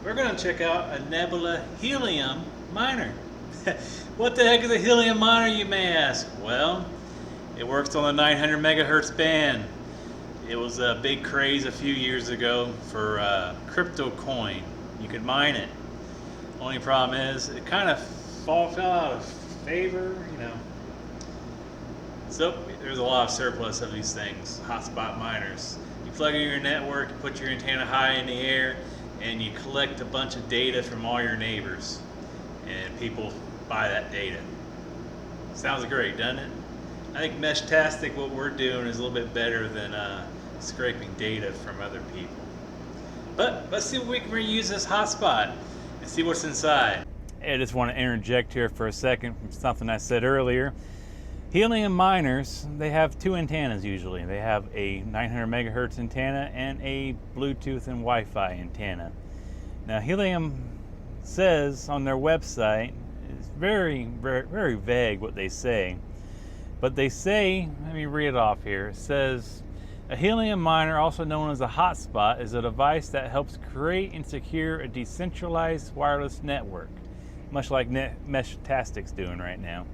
we're going to check out a Nebra Helium miner. What the heck is a Helium miner, you may ask? Well, it works on the 900 megahertz band. It was a big craze a few years ago for crypto coin. You could mine it. Only problem is it kind of fell out of favor, you know. So there's a lot of surplus of these things, hotspot miners. You plug in your network, you put your antenna high in the air, and you collect a bunch of data from all your neighbors. And people buy that data. Sounds great, doesn't it? I think Meshtastic, what we're doing, is a little bit better than scraping data from other people. But let's see if we can reuse this hotspot and see what's inside. I just want to interject here for a second from something I said earlier. Helium miners, they have two antennas usually. They have a 900 megahertz antenna and a Bluetooth and Wi-Fi antenna. Now Helium says on their website, it's very vague what they say, but they say, let me read it off here. It says, a Helium miner, also known as a hotspot, is a device that helps create and secure a decentralized wireless network, much like Meshtastic's doing right now,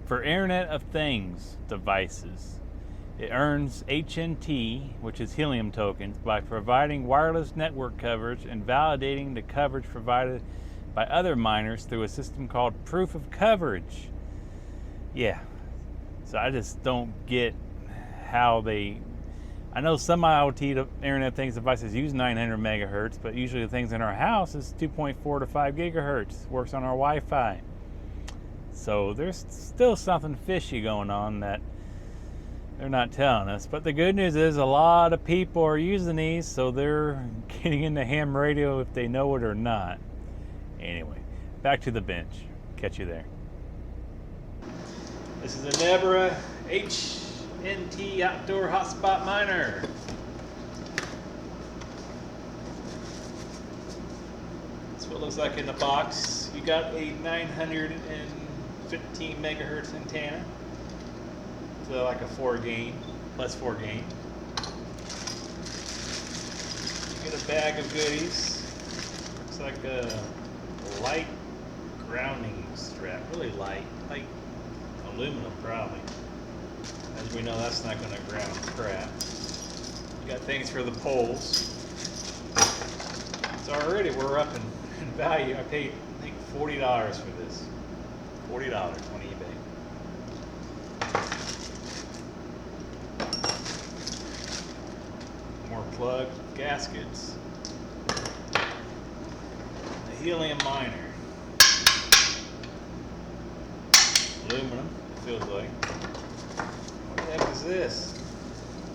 for Internet of Things devices. It earns HNT, which is Helium tokens, by providing wireless network coverage and validating the coverage provided by other miners through a system called proof of coverage. Yeah, so I just don't get how they... I know some IoT Internet of Things devices use 900 megahertz, but usually the things in our house is 2.4 to 5 gigahertz. Works on our Wi-Fi. So there's still something fishy going on that they're not telling us. But the good news is a lot of people are using these, so they're getting into ham radio if they know it or not. Anyway, back to the bench. Catch you there. This is a Nebra HNT outdoor hotspot miner. That's what it looks like in the box. You got a 915 megahertz antenna, so like a 4 gain, plus 4 gain. You get a bag of goodies. Looks like a light grounding strap, really light aluminum probably. As we know, that's not going to ground crap. You got things for the poles. So already we're up in value. I paid, I think, $40 for this. $40 on eBay. More plug gaskets. The Helium miner. Aluminum, it feels like. What the heck is this?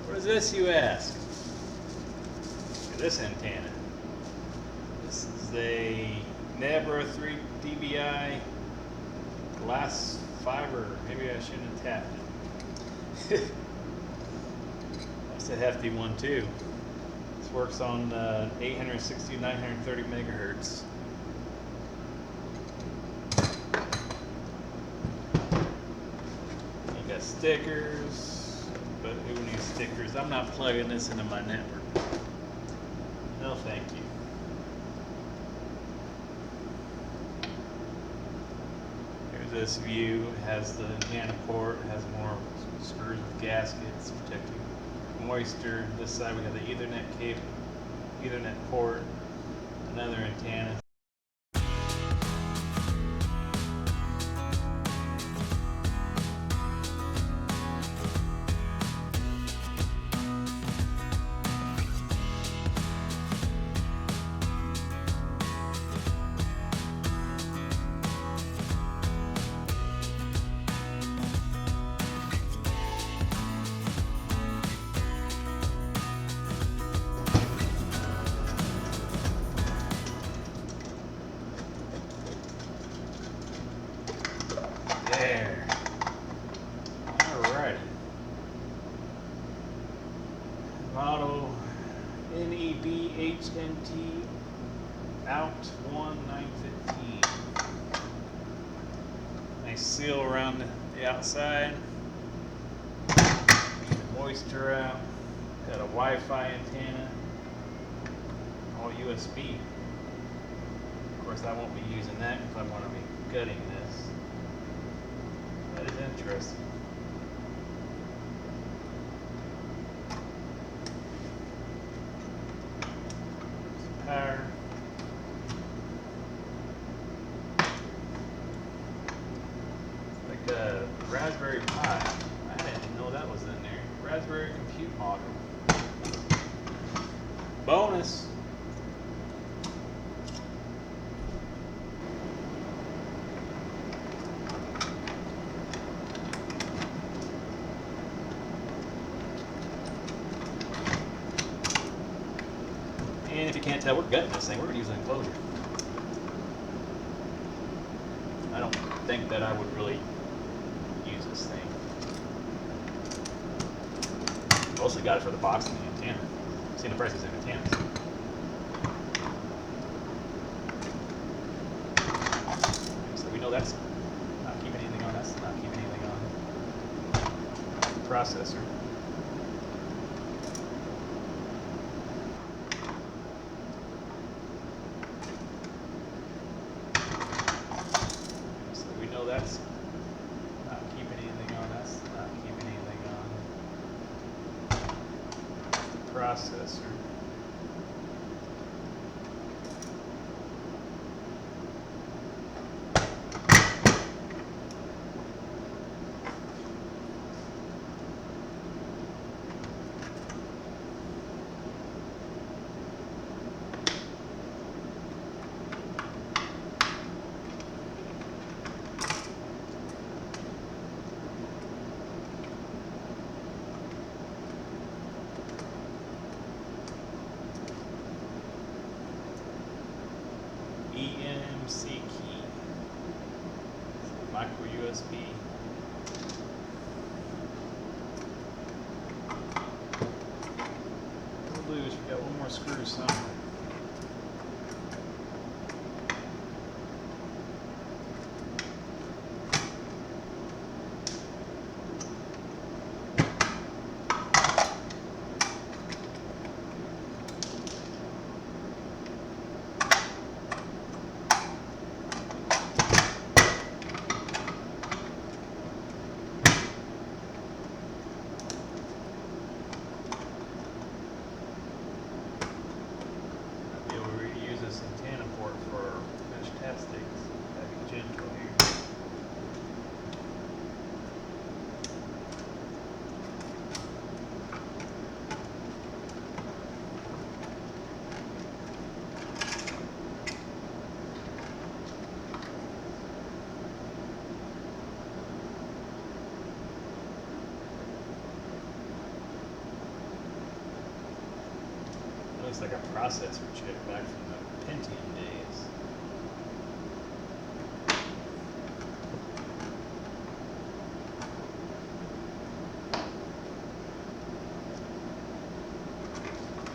What is this, you ask? Look at this antenna. This is a Nebra 3 dBi glass fiber. Maybe I shouldn't have tapped it. That's a hefty one too. This works on 860, 930 megahertz. You got stickers, but who needs stickers? I'm not plugging this into my network. No, thank you. This view has the antenna port, has more screws with gaskets protecting moisture. This side we got the Ethernet cable, Ethernet port, another antenna. There. Alrighty. Model NEB-HNT out 1915. Nice seal around the outside. Keep the moisture out. Got a Wi-Fi antenna. All USB. course, I won't be using that if I'm going to be gutting this. That is interesting. Power. Like a Raspberry Pi. I didn't know that was in there. Raspberry Compute Module. Bonus. And if you can't tell, we're gutting this thing. We're going to use an enclosure. I don't think that I would really use this thing. Mostly got it for the box and the antenna. Seen the prices of antennas. So we know that's not keeping anything on. That's not keeping anything on. Processor. That's not keeping anything on. That's not keeping anything on. The processor. EMC key, micro USB. Loose. We got one more screw somewhere. Antenna port for Meshtastic package info here. Looks like a processor chip back from the Pentium days.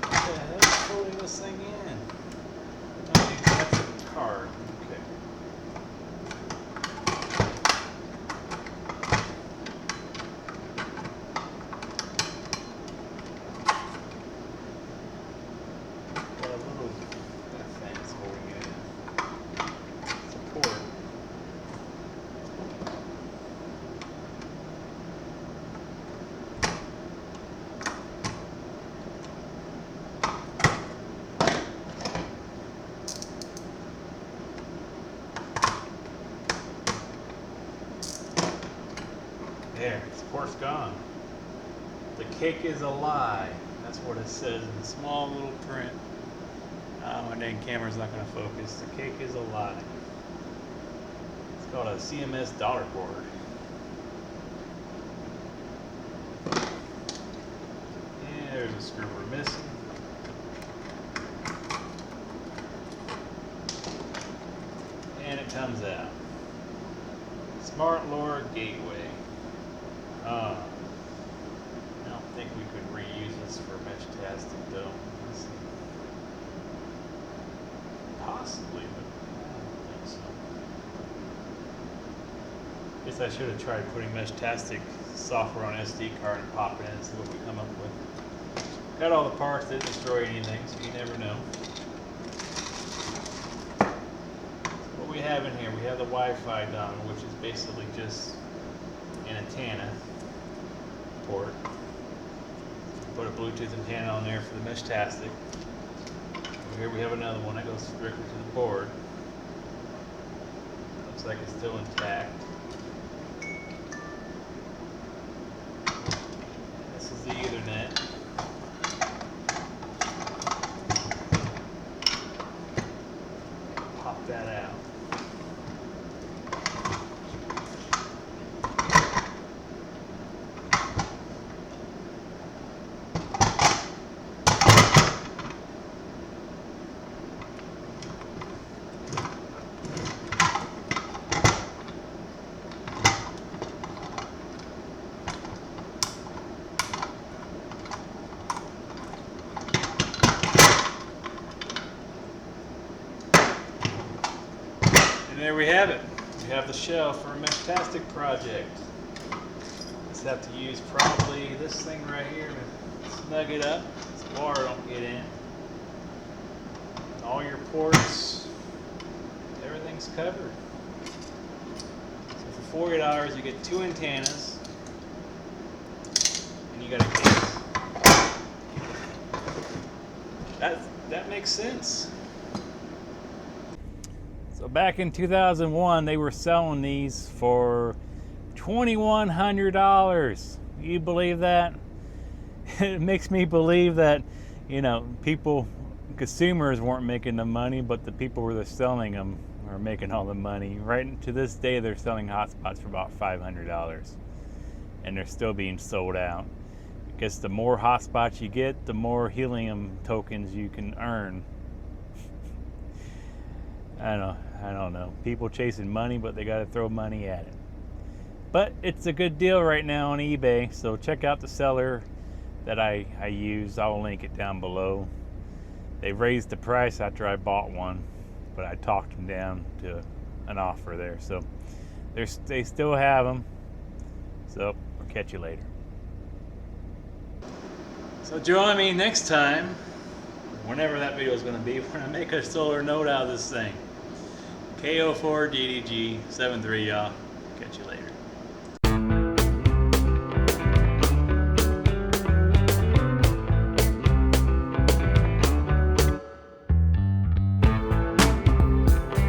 What the hell is holding this thing in? Okay, that's a card. Okay. There, support's gone. The cake is a lie. That's what it says in small little print. My dang camera's not going to focus. The cake is a lie. It's called a CMS dollar board. And there's a screw we're missing. And it comes out. Smart Lord Gateway. I don't think we could reuse this for Meshtastic though. Let's see. Possibly, but I don't think so. Guess I should have tried putting Meshtastic software on SD card and pop it in and see what we come up with. Got all the parts, didn't destroy anything, so you never know. have in here? We have the Wi-Fi dongle, which is basically just an antenna port. Put a Bluetooth antenna on there for the Meshtastic. Over here we have another one that goes directly to the board. Looks like it's still intact. This is the Ethernet. Pop that out. And there we have it. We have the shell for a Meshtastic project. Just have to use probably this thing right here to snug it up so water don't get in. All your ports, everything's covered. So for $40 you get 2 antennas and you got a case. That makes sense. So back in 2001, they were selling these for $2,100. You believe that? It makes me believe that, you know, consumers weren't making the money, but the people who were selling them are making all the money. Right to this day, they're selling hotspots for about $500, and they're still being sold out. Because the more hotspots you get, the more helium tokens you can earn. I don't know. People chasing money, but they got to throw money at it. But it's a good deal right now on eBay, so check out the seller that I use. I'll link it down below. They raised the price after I bought one, but I talked them down to an offer there. So they still have them. So I'll catch you later. So join me next time, whenever that video is going to be, when I make a solar node out of this thing. KO4DDG73, y'all. Catch you later.